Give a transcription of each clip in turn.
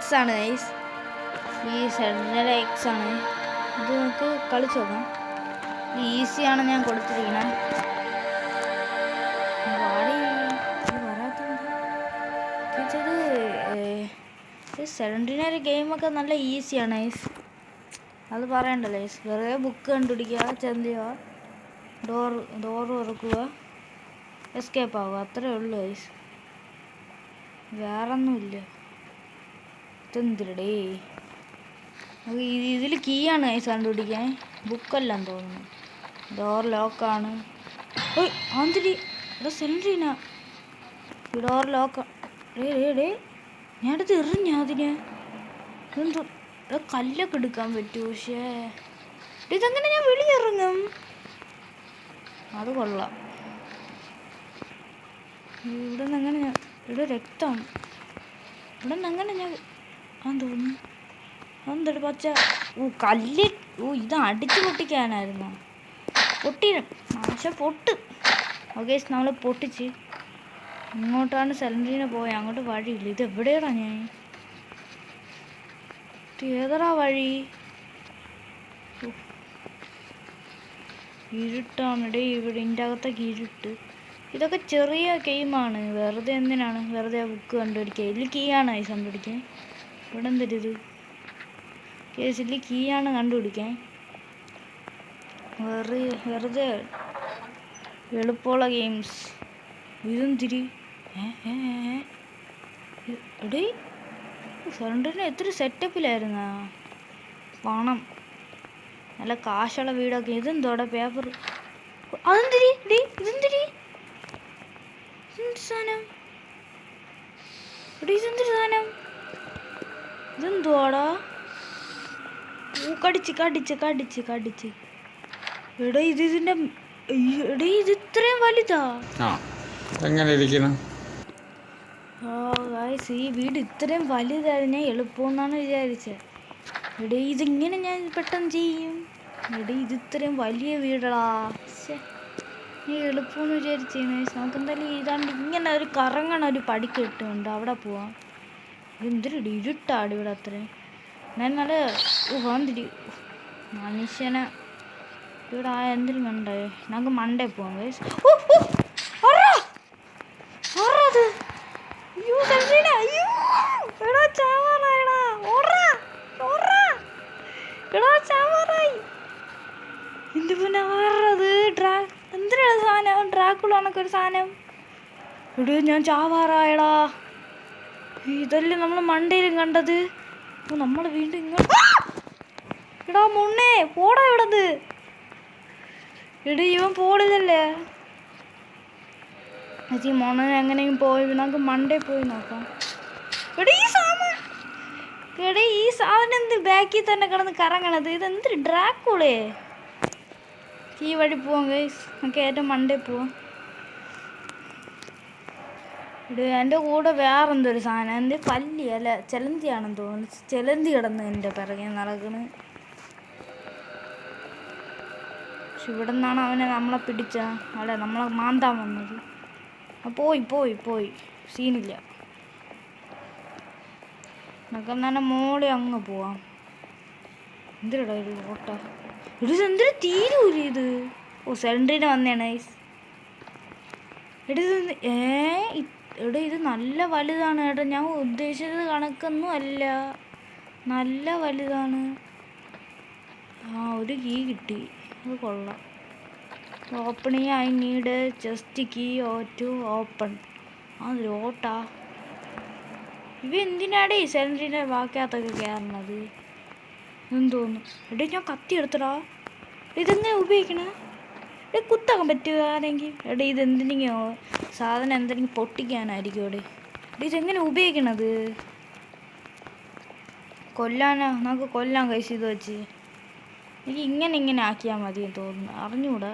X ആണ് guys. ഈ സെൻട്രിന X ആണ്. ഇത് നമുക്ക് കളിച്ച് നോക്കാം. ഈസിയാണ് ഞാൻ കൊടുത്തിരിക്കുന്നത്. സെൻട്രിന ഗെയിമൊക്കെ നല്ല ഈസിയാണ് ഗൈസ്, അത് പറയണ്ടല്ലോ ഗൈസ്. വെറുതെ ബുക്ക് കണ്ടുപിടിക്കുക, ചെന്തുക, ഡോറ് തുറക്കുക, എസ്കേപ്പ് ആവുക, അത്രേ ഉള്ളൂ ഗൈസ്, വേറൊന്നുമില്ല. ഇതെന്തിരടേ, ഇതിൽ കീ ആണ് ഗൈസ് കണ്ടുപിടിക്കാൻ, ബുക്കെല്ലാം തോന്നുന്നു. ഡോർ ലോക്കാണ്. ഓയ് ആന്തിരി സെൻട്രീന, ഈ ഡോർ ലോക്ക. ഡേ ഞാനടുത്ത് എറിഞ്ഞ അതിന് എന്തോ കല്ലൊക്കെ എടുക്കാൻ പറ്റുമോ? പക്ഷേ ഇതെങ്ങനെ ഞാൻ വെളിയിറങ്ങും? അത് കൊള്ളാം. ഇവിടെ നിന്ന് എങ്ങനെ ഞാൻ, ഇവിടെ രക്തം, ഇവിടെ നിന്ന് എങ്ങനെ ഞാൻ തോന്നുന്നു. എന്തൊരു പച്ച കല്ല്. ഇത് അടിച്ച് പൊട്ടിക്കാനായിരുന്നു. പക്ഷെ പൊട്ട്. ഓക്കെ നമ്മൾ പൊട്ടിച്ച് ഇങ്ങോട്ടാണ് സെലൻഡ്രീനെ പോയത്. അങ്ങോട്ട് വഴിയില്ല. ഇത് എവിടെയാടാ ഞാൻ? ഏതടാ വഴി? ഇരുട്ടാണ് ഇവിടെ, ഇതിൻ്റെ അകത്തൊക്കെ ഇരുട്ട്. ഇതൊക്കെ ചെറിയ ഗെയിമാണ്, വെറുതെ എന്തിനാണ് വെറുതെ ബുക്ക് കണ്ടുപിടിക്കുക. ഇതിൽ കീ ആണ് ഗൈസ് കണ്ടുപിടിക്കാൻ. ഇവിടെ എന്തരുത് കേസിൽ കീ ആണ് കണ്ടുപിടിക്കാൻ. വെറുതെ എളുപ്പമുള്ള ഗെയിംസ്. ഇതെന്തിരി എടേ സെൻട്രിന് എത്ര സെറ്റപ്പിലായിരുന്ന പണം, നല്ല കാശുള്ള വീടൊക്കെ. ഇതെന്തോടെ പേപ്പർ? അതെന്തിരി ഇതെന്തിരി സാധനം? ഇതെന്തൊരു സാധനം? ഇതെന്തുവാടാ? കടിച്ച് എടാ ഇതിന്റെ എടേ ഇത് ഇത്രയും വലുതാ. എങ്ങനെ ഇരിക്കുന്നു? ഈ വീട് ഇത്രയും വലുതായിരുന്നു, ഞാൻ എളുപ്പമെന്നാണ് വിചാരിച്ചത്. എടേ ഇതിങ്ങനെ ഞാൻ പെട്ടെന്ന് ചെയ്യും. എടേ ഇത് ഇത്രയും വലിയ വീടാ. നീ എളുപ്പമെന്ന് വിചാരിച്ചേനെ. നമുക്ക് എന്തായാലും ഇതാണ്ട് ഇങ്ങനെ ഒരു കറങ്ങണ ഒരു പടിക്ക് ഇട്ടുണ്ട്, അവിടെ പോവാം. എന്തൊരു ഇരുട്ടാട് ഇവിടെ അത്രയും. ഞാൻ നല്ല വന്നിരി മനുഷ്യനെ ഇവിടെ എന്തെങ്കിലും കണ്ടേ. നമുക്ക് മണ്ടേ പോവാം ഗൈസ്. എന്റെ പിന്നെ ആറത് എന്തിനാണ് സാധനം? ഡ്രാക്കുളാണൊക്കെ ഒരു സാധനം. ഇവിടെ ഞാൻ ചാവാറായടാ. ഇതല്ലേ നമ്മൾ മണ്ടയിലും കണ്ടത്. നമ്മൾ വീണ്ടും ഇങ്ങോട്ട്. എടാ മുന്നേ പോടാ ഇവിടത്. എടാ ഇവൻ പോടില്ലല്ലേ. ഈ മോണ എങ്ങനെയും പോയി നമുക്ക് മണ്ടേ പോയി നോക്കാം. എടാ ഈ സാധനം എന്ത് ബാക്കിൽ തന്നെ കിടന്ന് കറങ്ങണത്? ഇതെന്തൊരു ഡ്രാക്കുളേ. ഈ വഴി പോവാം ഗൈസ്, നമുക്ക് ഏറ്റവും മണ്ടേ പോവാം. എൻ്റെ കൂടെ വേറെന്തൊരു സാധനം, എൻ്റെ പല്ലി അല്ല ചെലന്തിയാണെന്ന് തോന്നുന്നു. ചെലന്തി കിടന്ന് എൻ്റെ പിറകെ നടക്കണ്. പക്ഷെ ഇവിടെ നിന്നാണ് അവനെ നമ്മളെ പിടിച്ച അല്ല നമ്മളെ മാന്താൻ വന്നത്. പോയി സീനില്ല. നമുക്ക് തന്നെ മോളെ അങ്ങ് പോവാം. എന്തിനാ ഇത് ഓട്ട? എന്തിനു തീരൂല ഇത്. സെലൻഡ്രീനെ വന്നേണ് ഇത് നല്ല വലുതാണ് ഏട്ടാ. ഞാൻ ഉദ്ദേശിച്ചത് കണക്കൊന്നും അല്ല, നല്ല വലുതാണ്. ഒരു കീ കിട്ടി, അത് കൊള്ളാം. Opening I need just key to open. അതൊരു ഓട്ടാ. ഇവ എന്തിനാടേ സെലൻഡ്രീൻ്റെ വാക്കകത്തൊക്കെ കയറണത് എന്തോന്നു. ഞാൻ കത്തി എടുത്തടാ. ഇതെങ്ങനെ ഉപയോഗിക്കണേ? കുത്താക്കാൻ പറ്റുക ആരെങ്കിൽ? ഇതെന്തിനെയോ സാധനം എന്തെങ്കിലും പൊട്ടിക്കാനായിരിക്കും. ഇതെങ്ങനെ ഉപയോഗിക്കണത്? കൊല്ലാനാ? നമുക്ക് കൊല്ലാൻ കഴിച്ച് ഇത് വെച്ച്. എനിക്ക് ഇങ്ങനെ ആക്കിയാൽ മതി തോന്നുന്നു, അറിഞ്ഞൂടാ.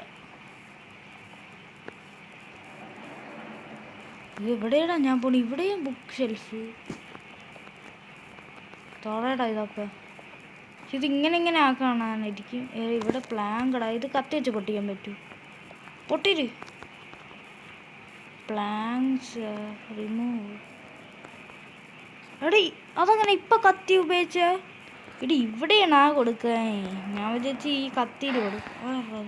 എവിടെയാടാ ഞാൻ പോണു? ഇവിടെയും ബുക്ക് ഷെൽഫ് തോളേടാ ഇതൊക്കെ. ഇതിങ്ങനെ ആക്കാനായിരിക്കും. ഇവിടെ പ്ലാങ്കടാ. ഇത് കത്തി വെച്ച് പൊട്ടിക്കാൻ പറ്റൂ. പൊട്ടിര്. Planks remove. എടീ അതങ്ങനെ ഇപ്പം കത്തി ഉപയോഗിച്ച എടി ഇവിടെയാണാ കൊടുക്കാൻ ഞാൻ വിചാരിച്ച് ഈ കത്തിയിൽ കൊടുക്കും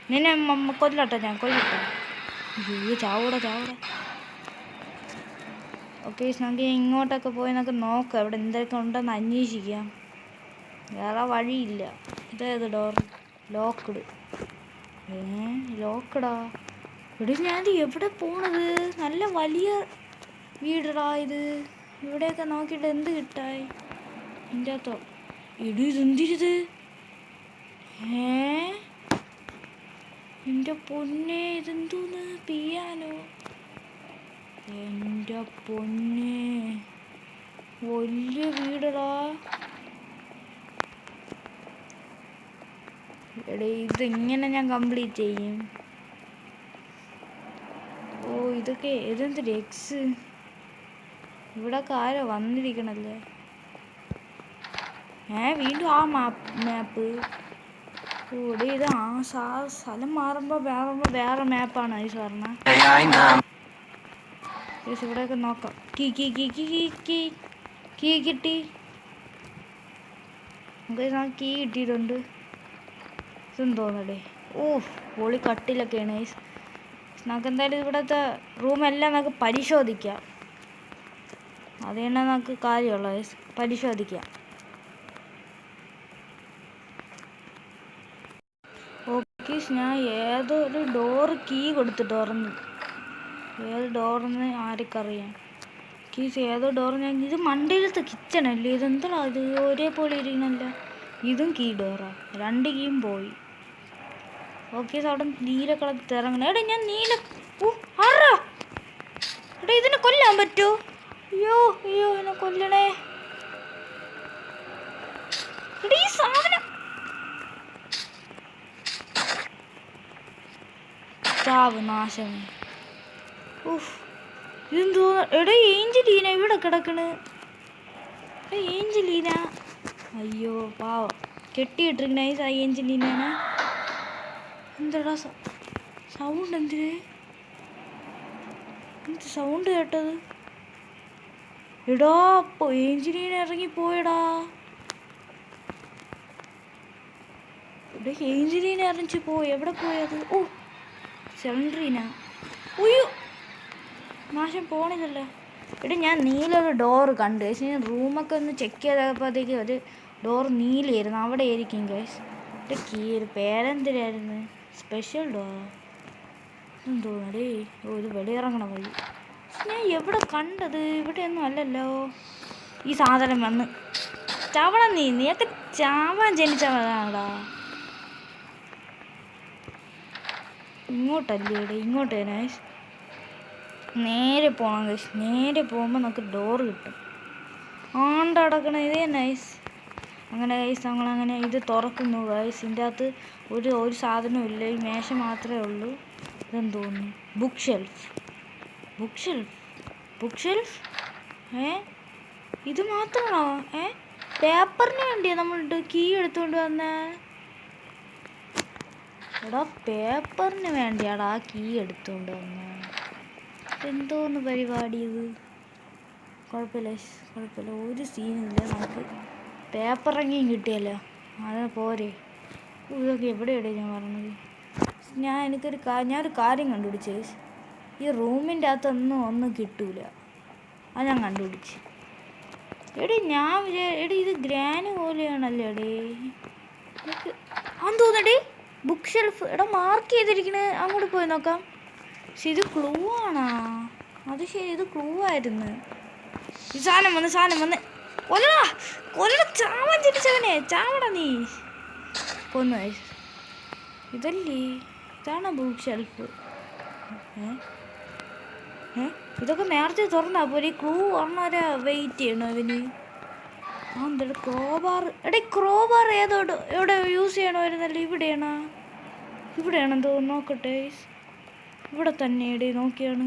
നിന്നെ കൊല്ലട്ടെ ഞാൻ കൊല്ലട്ടെ അയ്യോ ചാവൂടെ ഓക്കെ നമുക്ക് ഇങ്ങോട്ടൊക്കെ പോയി നമുക്ക് നോക്കാം ഇവിടെ എന്തൊക്കെ ഉണ്ടെന്ന് അന്വേഷിക്കാം വേറെ വഴിയില്ല ഇതേത് ഡോർ ലോക്ക്ഡ് ലോക്കടാ ഇവിടെ ഞാൻ എവിടെ പോണത് നല്ല വലിയ വീടടാ ഇത് ഇവിടെയൊക്കെ നോക്കിയിട്ട് എന്ത് കിട്ടായി എൻ്റെ അകത്തോ ഇടി ഇതെന്തിരിത് എൻ്റെ പൊന്നെ ഇതെന്തോന്ന് പിയാനോ എൻ്റെ പൊന്നെ വലിയ വീടടാ എടേ ഇതെങ്ങനെ ഞാൻ കംപ്ലീറ്റ് ചെയ്യും ഓ ഇതൊക്കെ ഏതെന്തൊരു എക്സ് ഇവിടൊക്കെ ആരോ വന്നിരിക്കണല്ലേ വീണ്ടും ആ മാപ്പ് ഓടി ഇത് ആ സ്ഥലം മാറുമ്പോൾ വേറെ മാപ്പാണ് ഈ പറഞ്ഞ ഇവിടെയൊക്കെ നോക്കാം കീ കിട്ടി കീ കിട്ടിയിട്ടുണ്ട് ഇതും തോന്നടേ പൊളി കട്ടിലൊക്കെയാണ് നമുക്ക് എന്തായാലും ഇവിടുത്തെ റൂമെല്ലാം നമുക്ക് പരിശോധിക്കാം അത് തന്നെ നമുക്ക് കാര്യമുള്ള പരിശോധിക്കാം ഓക്കെ ഞാൻ ഏതൊരു ഡോറ് കീ കൊടുത്തിട്ട് തുറന്നു ഏത് ഡോറെന്ന് ആർക്കറിയാം കീസ് ഏതോ ഡോർ ഞാൻ ഇത് മണ്ടയിലത്തെ കിച്ചണല്ലേ ഇതെന്താ ഇത് ഒരേപോലെ ഇരിക്കണല്ല ഇതും കീ ഡോറാ രണ്ട് കീയും പോയി ഓക്കെ അവിടെ നീല കളർ തിറങ്ങണേ എടാ ഞാൻ നീല ആറാ എടാ ഇതിനെ കൊല്ലാൻ പറ്റുമോ അയ്യോ എന്നെ കൊല്ലണേ എടാ ഈ സാധനം ചാവ് നാശമേ ഇതെന്തോ എടാ ഏഞ്ചലീന ഇവിടെ കിടക്കണ് ഏഞ്ചലീന അയ്യോ പാവം കെട്ടിയിട്ടിരിക്കണ ഏഞ്ചലീനേനെ എന്താടാ സൗണ്ട് എന്ത് സൗണ്ട് കേട്ടത് എടാ ഏഞ്ചലീന ഇറങ്ങിപ്പോയടാ ഇവിടെ ഏഞ്ചലീന ഇറങ്ങിച്ച് പോയി എവിടെ പോയത് സെൻട്രീന ഉയ്യോ നാശം പോണില്ലല്ലോ എടാ ഞാൻ നീലൊരു ഡോറ് കണ്ടു പക്ഷേ ഞാൻ റൂമൊക്കെ ഒന്ന് ചെക്ക് ചെയ്തപ്പോഴത്തേക്ക് ഒരു ഡോർ നീലയായിരുന്നു അവിടെ ആയിരിക്കും ഗൈസ് കീ പേരെന്തിനായിരുന്നു സ്പെഷ്യൽ ഡോറാ തോന്നടേ ഇത് വെളിയിറങ്ങണ വഴി ഞാൻ എവിടെ കണ്ടത് ഇവിടെയൊന്നും അല്ലല്ലോ ഈ സാധനം വന്ന് ചവണം നീയൊക്കെ ചാവാൻ ജനിച്ചവനാടാ ഇങ്ങോട്ടല്ലേ ഇങ്ങോട്ടേ നൈസ് നേരെ പോകണം ഗൈസ് നേരെ പോകുമ്പോൾ നമുക്ക് ഡോറ് കിട്ടും ആണ്ടടക്കണം ഇതേ നൈസ് അങ്ങനെ ഗൈസ് നമ്മളങ്ങനെ ഇത് തുറക്കുന്നു ഗൈസ് ഇതിൻ്റെ അകത്ത് ഒരു സാധനവും ഇല്ല ഈ മേശ മാത്രമേ ഉള്ളൂ ഇതെന്ന് തോന്നുന്നു ബുക്ക് ഷെൽഫ് ഇത് മാത്രമാണോ പേപ്പറിന് വേണ്ടിയാ നമ്മൾ കീ എടുത്തുകൊണ്ട് വന്നേ എടാ പേപ്പറിന് വേണ്ടിയാടാ കീ എടുത്തുകൊണ്ട് വന്നേ എന്തോന്ന് പരിപാടി ഇത് കുഴപ്പമില്ല ഒരു സീനില്ല നമുക്ക് പേപ്പറെങ്കിലും കിട്ടിയല്ലോ അത് പോരെ ഇതൊക്കെ എവിടെയാണ് ഞാൻ പറഞ്ഞത് ഞാനൊരു കാര്യം കണ്ടുപിടിച്ചേ ഈ റൂമിൻ്റെ അകത്തൊന്നും കിട്ടൂല അത് ഞാൻ കണ്ടുപിടിച്ച് എടി ഇത് ഗ്രാന് പോലെയാണല്ലോ അന്ന് തോന്നടേ ബുക്ക് ഷെൽഫ് മാർക്ക് ചെയ്തിരിക്കണേ അങ്ങോട്ട് പോയി നോക്കാം പക്ഷെ ഇത് ക്ലൂ ആണോ അത് ശരി ഇത് ക്ലൂ ആയിരുന്നു ഈ സാധനം വന്ന് കൊല്ലടാ ചാവാൻ ജനിച്ചവനെ ചാവടാ നീ കൊന്നു ഇതല്ലേ ഇതാണ് ബുക്ക് ഷെൽഫ് ഇതൊക്കെ നേരത്തെ തുറന്നാ പോലെ ക്ലൂ വന്നവരെ വെയിറ്റ് ചെയ്യണോ അവന് എന്താ ക്രോബാർ ക്രോബാർ എവിടെ യൂസ് ചെയ്യണമായിരുന്നല്ലോ ഇവിടെയാണെന്ന് തോന്നുന്നു നോക്കട്ടെ ഇവിടെ തന്നെ നോക്കിയാണ്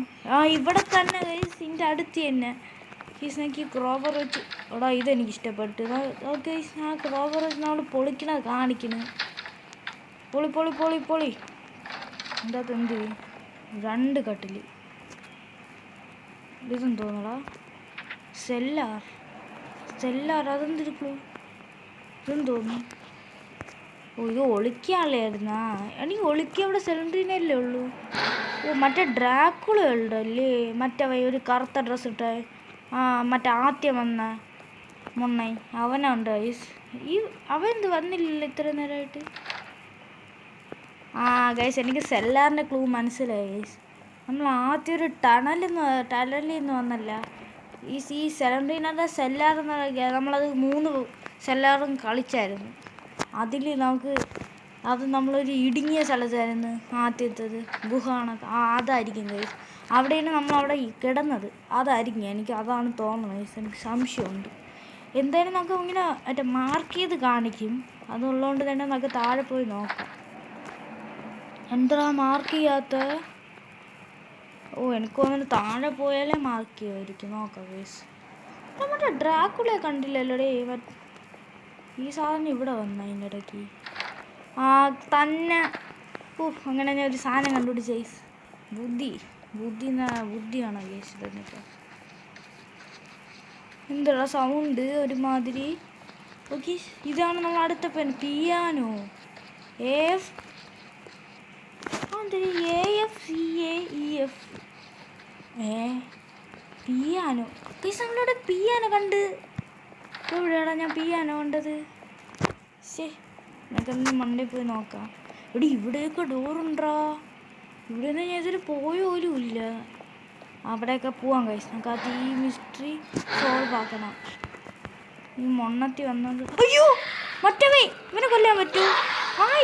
ഇവിടെ തന്നെ ഇതിൻ്റെ അടുത്ത് തന്നെ എനിക്ക് ക്രോബർ വെച്ച് ഇതെനിക്ക് ഇഷ്ടപ്പെട്ടു ഓക്കെ ആ ക്രോബർ വെച്ച് നമ്മൾ പൊളിക്കണത് കാണിക്കുന്നത് പൊളി എന്താ എന്ത് 2 കട്ടിൽ ഇതും തോന്നടാ സെല്ലാർ സെല്ലാർ അതെന്തൊരു ക്ലൂ? ഇതെന്ന് തോന്നുന്നു. ഓ ഇത് ഒളിക്കാനുള്ളായിരുന്നാ? എനിക്ക് ഒളിക്കുക അവിടെ സെലൻട്രീനല്ലേ ഉള്ളൂ. ഓ മറ്റേ ഡ്രാക്കുള ഉണ്ടല്ലേ, മറ്റേ ഒരു കറുത്ത ഡ്രസ്സ് ഇട്ട മറ്റേ ആദ്യം വന്ന മുണ്ണൈ അവനുണ്ട് ഗൈസ്. അവൻ എന്ത് വന്നില്ലല്ലോ ഇത്ര നേരമായിട്ട്? ഗൈസ് എനിക്ക് സെല്ലാറിൻ്റെ ക്ലൂ മനസ്സിലായി ഗൈസ്. നമ്മൾ ആദ്യം ഒരു ടണലിൽ നിന്ന് വന്നല്ല ഈ സെലൻട്രീനയുടെ സെല്ലാർ എന്ന് പറയുക. നമ്മളത് 3 സെല്ലാറും കളിച്ചായിരുന്നു. അതിൽ അത് നമ്മളൊരു ഇടുങ്ങിയ സ്ഥലത്തായിരുന്നു ആദ്യത്തേത്. ഗുഹാണ് അതായിരിക്കും ഗൈസ്. അവിടെയാണ് നമ്മളവിടെ കിടന്നത്. അതായിരിക്കും, എനിക്ക് അതാണ് തോന്നുന്നത് ഗൈസ്. എനിക്ക് സംശയമുണ്ട്. എന്തായാലും നമുക്ക് ഇങ്ങനെ മറ്റേ മാർക്ക് ചെയ്ത് കാണിക്കും. അതുള്ളതുകൊണ്ട് തന്നെ നമുക്ക് താഴെ പോയി നോക്കാം. എന്താ മാർക്ക് ചെയ്യാത്ത? ഓ എനിക്ക് തോന്നുന്നു താഴെ പോയാലേ മാർക്ക് ചെയ്യുമായിരിക്കും. നോക്കാം ഗൈസ്. മറ്റേ ഡ്രാക്കുളയെ കണ്ടില്ലല്ലോടേ. ഈ സാധനം ഇവിടെ വന്ന അതിൻ്റെ ഇടയ്ക്ക് തന്നെ. അങ്ങനെ ഞാൻ ഒരു സാധനം കണ്ടുപിടിച്ച ഗൈസ്. ബുദ്ധിയാണ് ഗൈസ്. ഇതൊക്കെ എന്താ സൗണ്ട് ഒരുമാതിരി. ഓക്കെ ഇതാണ് നമ്മൾ അടുത്ത pen. Piano AFCAEF piano guys. നമ്മളിവിടെ പിയാനോ കണ്ട്. എവിടെയാടാ ഞാൻ പിയാനോ കണ്ടത്? നമുക്കൊന്ന് മണ്ടേ പോയി നോക്കാം. ഇവിടെയൊക്കെ ഡോറുണ്ടാ. ഇവിടെ ഞാൻ ഇതിൽ പോയോലും ഇല്ല. അവിടെയൊക്കെ പോവാം ഗൈസ്. നമുക്ക് അത് ഈ മിസ്റ്ററി സോൾവ് ആക്കണം. ഈ മൊണ്ണത്തി വന്നത്. അയ്യോ മറ്റവേ, ഇവനെ കൊല്ലാൻ പറ്റൂ?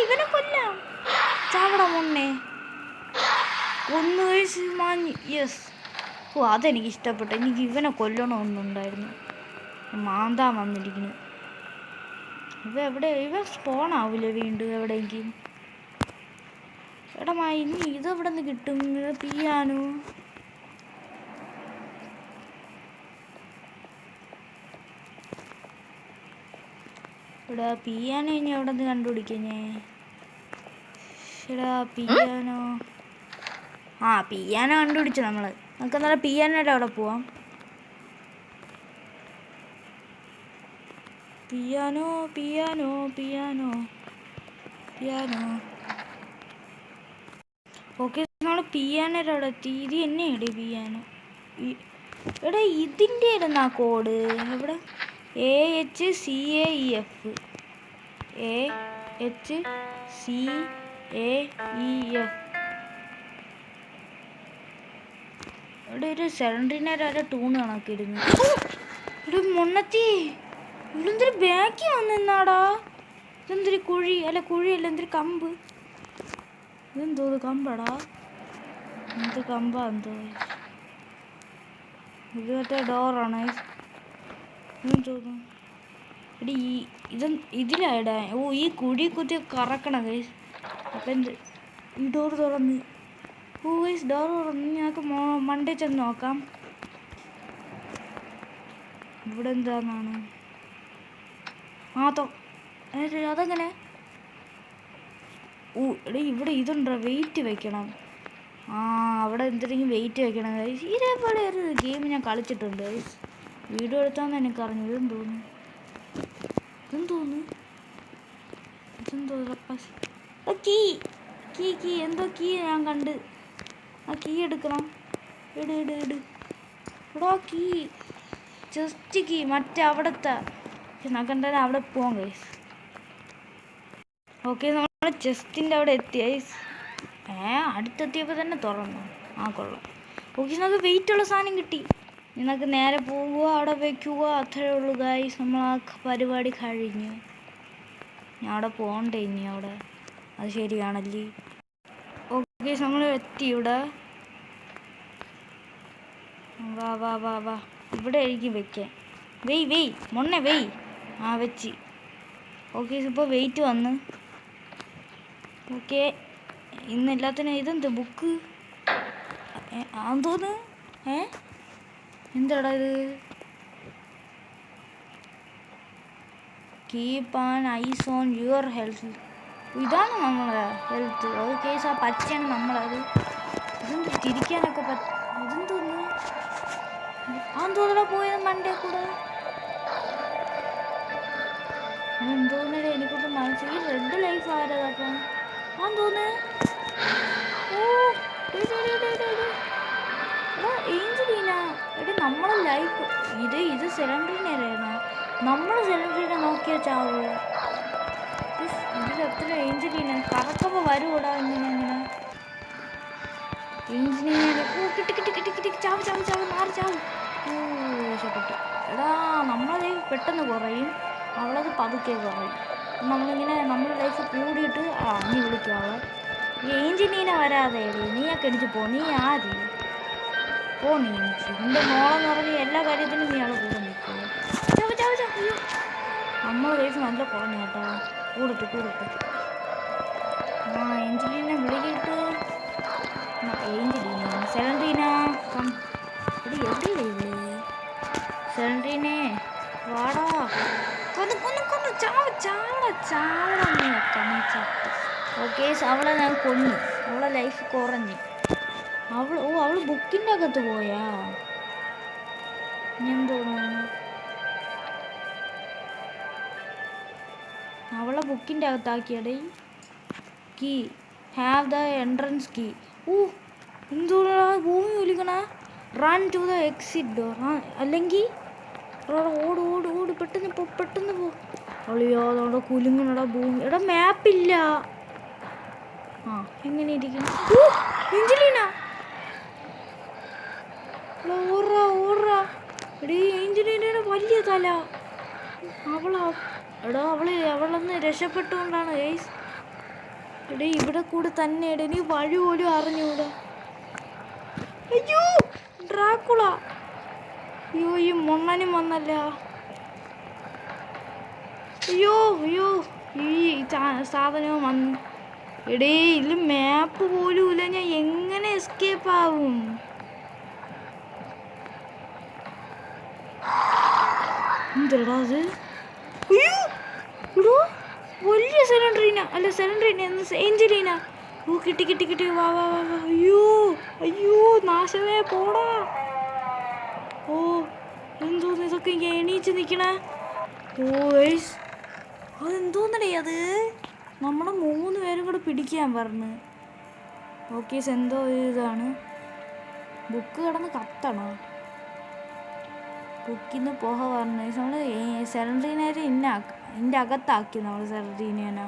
ഇവനെ കൊല്ലാം. ചാവട മൊണ്ണേ. ഒന്ന് കഴിച്ച് മാഞ്ഞ്. യെസ്. അതെനിക്ക് ഇഷ്ടപ്പെട്ടു. എനിക്ക് ഇവനെ കൊല്ലണമെന്നുണ്ടായിരുന്നു. മാന്താൻ വന്നിരിക്കുന്നു. ഇവ സ്പോണാവില്ലേ വീണ്ടും എവിടെയെങ്കിലും? ഇനി ഇതെവിടെ നിന്ന് കിട്ടും? പിയാനോ പിയാനോ ഇനി എവിടെ നിന്ന് കണ്ടുപിടിക്കാം ഞാൻ? പിയാനോ പിയാനോ കണ്ടുപിടിച്ചു നമ്മള്. നമുക്ക് എന്നാലും പിയാനോയുടെ അവിടെ പോവാം. Piano piano piano piano. Okay നമ്മൾ പിയാനോയുടെ അവിടെ എത്തി. ഇത് തന്നെയാണ് പിയാനോ. ഇതിൻ്റെ ആയിരുന്നാ കോഡ്. എവിടെ? AHCAEF ഇവിടെ ഒരു സെലൻട്രീനൊരു ടൂണ് കണക്കിരുന്നു. ഇവിടെ മൊണ്ണത്തി ഇവിടെന്തൊരു ബാക്കി വന്നിന്നാടാ. ഇതെന്തൊരു കുഴിയല്ല എന്തൊരു കമ്പ്. ഇതെന്തോ കമ്പാടാ. എന്ത് കമ്പാ എന്തോ. ഇത് മറ്റേ ഡോറാണ് തോന്നുന്നു. ഇതിലായിടാ. ഈ കുഴി കുത്തി കറക്കണം ഗൈസ്. അപ്പം എന്ത് ഈ ഡോർ തുറന്ന്. ഗൈസ് ഡോർ തുറന്ന് ഞങ്ങൾക്ക് മണ്ടേ ചെന്ന് നോക്കാം. ഇവിടെ എന്താന്നാണ്? അതെങ്ങനെ? ഇവിടെ ഇതുണ്ടോ? വെയിറ്റ് വെക്കണം. അവിടെ എന്തെങ്കിലും വെയിറ്റ് വെക്കണം ഗൈസ്. ഇതേപോലെ ഒരു ഗെയിം ഞാൻ കളിച്ചിട്ടുണ്ട് ഗൈസ്. വീഡിയോ എടുത്താന്ന് എനിക്ക് അറിഞ്ഞു. ഇതെന്തോ കീ എന്തോ കീ ഞാൻ കണ്ട്. കീ എടുക്കണം. ഇവിടെ കീ ജസ്റ്റ് കീ മറ്റേ അവിടത്തെ നമുക്കെന്തായാലും അവിടെ പോവാം ഗൈസ്. ഓക്കെ നമ്മൾ ചെസ്റ്റിൻ്റെ അവിടെ എത്തി ഗൈസ്. അടുത്തെത്തിയപ്പോൾ തന്നെ തുറന്നു. കൊള്ളാം. ഓക്കെ നമുക്ക് വെയിറ്റുള്ള സാധനം കിട്ടി. നിങ്ങൾക്ക് നേരെ പോവുക, അവിടെ വയ്ക്കുക, അത്രയേ ഉള്ളൂ ഗൈസ്. നമ്മൾ പരിപാടി കഴിഞ്ഞു. ഞാൻ അവിടെ പോകണ്ടേ ഇനി അവിടെ? അത് ശരിയാണല്ലേ. ഓക്കെ നമ്മൾ എത്തി ഇവിടെ. വാ ഇവിടെ ആയിരിക്കും വെക്കാൻ. വെയ് മൊണ്ണെ വെയ്. വെച്ച്. ഓക്കെ ഇപ്പോൾ വെയിറ്റ് വന്ന്. ഓക്കെ ഇന്ന് എല്ലാത്തിനും ഇതെന്ത് ബുക്ക് തോന്നുന്നു. എന്താടാ ഇത്? Keep an ice on your health. ഇതാണ് നമ്മളെ ഹെൽത്ത്. അത് കേസ് പച്ചയാണ് നമ്മളത്. ഇതെന്ത് ചിരിക്കാനൊക്കെ ഇതെന്തോന്ന്? തോന്നണ പോയത് മണ്ടേ കൂടെ. എന്തോന്നല്ലേ എനിക്കൊന്നും മനസ്സിൽ ഈ റെഡ് ലൈഫ് ആരതപ്പം തോന്നേ. ഓ എടാ ഏഞ്ചലീന, എടി നമ്മളെ ലൈഫ് ഇത് സിലിണ്ടറിനായിരുന്നു. നമ്മൾ സിലിണ്ടറിനെ നോക്കിയാൽ ചാവൂ. ഇതിൽ എത്ര ഏഞ്ചലീന കറക്കുമ്പോൾ വരൂടാ ഇങ്ങനെ ഏഞ്ചലീന. ഓ കിട്ടി ചാവ് ചാവ് ചാവ് മാറി ചാവ്. ഓ രക്ഷപ്പെട്ടു. എടാ നമ്മളെ ലൈഫ് പെട്ടെന്ന് കുറയും, അവളത് പതുക്കെ കുറയും. നമ്മളിങ്ങനെ നമ്മുടെ ലൈഫ് കൂടിയിട്ട് നീ വിളിക്കാവോ ഈ ഏഞ്ചലീന വരാതെ നീയൊക്കെ എനിക്ക് പോ. നീ ആര് പോ നീ എനിക്ക് നിന്റെ മോളെന്ന് പറഞ്ഞ് എല്ലാ കാര്യത്തിനും നീ അവളെ കൂടെ നിൽക്കുമോ. ചാവ് ചാവ് ചാവ്. അയ്യോ നമ്മളെ ലൈഫ് നല്ല കുറഞ്ഞു കേട്ടോ. കൂടട്ടെ. ഏഞ്ചലീനെ വിളിക്കിട്ട്. Angelina Celandrina come. എടി എവിടെയില്ലേ സെലൻഡ്രീനെ വാടാ. കൊന്നു ചാവട നീ കണിച്ച. ഓക്കെ അവളെ ഞാൻ കൊന്നു, അവളെ ലൈഫ് കുറഞ്ഞു. അവള് ബുക്കിൻ്റെ അകത്ത് പോയാ. ഇനി എന്തോന്നു അവളെ ബുക്കിൻ്റെ അകത്താക്കിയടേ. Key have the entrance key. എന്തോടാ ഭൂമി ഒലിക്കണ. Run to the exit door. അല്ലെങ്കിൽ ഓട് പെട്ടെന്ന് പോ. അളിയോ അതോടെ കുലുങ്ങണടാ ഭൂമി. എടാ മാപ്പില്ല. എങ്ങനെ ഇരിക്കുന്നു ഏഞ്ചലീന. ഓടാ എടീ ഏഞ്ചലീനയുടെ വലിയ തല. അവളൊന്ന് രക്ഷപ്പെട്ടുകൊണ്ടാണ് ഗൈസ്. എടീ ഇവിടെ കൂടെ തന്നെ നീ വഴി പോലും അറിഞ്ഞൂടാ. അയ്യോ ഡ്രാക്കുള. അയ്യോ ഈ മൊണ്ണനും വന്നല്ല. അയ്യോ ഈ സാധനവും വന്നു. എടേ ഇതിൽ മാപ്പ് പോലും ഇല്ല, ഞാൻ എങ്ങനെ എസ്കേപ്പ് ആവും. എന്തടാ അത്. അയ്യോ ഇടോ വലിയ സെലൻഡ്രീന ഏഞ്ചലീന. കിട്ടി വാ. അയ്യോ നാശമേ പോടാ. എന്തോന്ന് ഇതൊക്കെ എണീച്ച് നിൽക്കണേ. അതെന്തോന്നടേ അത്. നമ്മളെ 3 പേരും കൂടെ പിടിക്കാൻ പറഞ്ഞു. ഓക്കെ എന്തോ ഇതാണ്. ബുക്ക് കിടന്ന് കത്തണോ. ബുക്കിന്ന് പോഹ പറഞ്ഞു. നമ്മൾ സെലൻഡ്രീനേരെ ഇതിൻ്റെ അകത്താക്കി നമ്മൾ സെലൻഡ്രീനേനെ.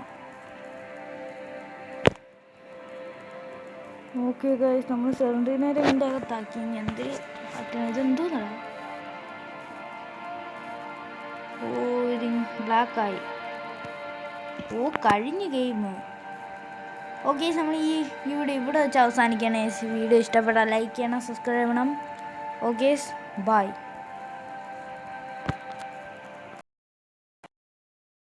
ഓക്കെ ഗൈസ് നമ്മൾ സെലൻഡ്രീനേരെ ഇതിൻ്റെ അകത്താക്കി. ഇനി എന്ത് പറ്റണം. ഇതെന്തോന്നടാ. ഇത് ബ്ലാക്കായി. കഴിഞ്ഞ ഗെയിം. ഓക്കെ നമ്മൾ ഈ വീഡിയോ ഇവിടെ വെച്ച് അവസാനിക്കണേ. വീഡിയോ ഇഷ്ടപ്പെട്ടാൽ ലൈക്ക് ചെയ്യണം, സബ്സ്ക്രൈബ് ചെയ്യണം. Okay bye.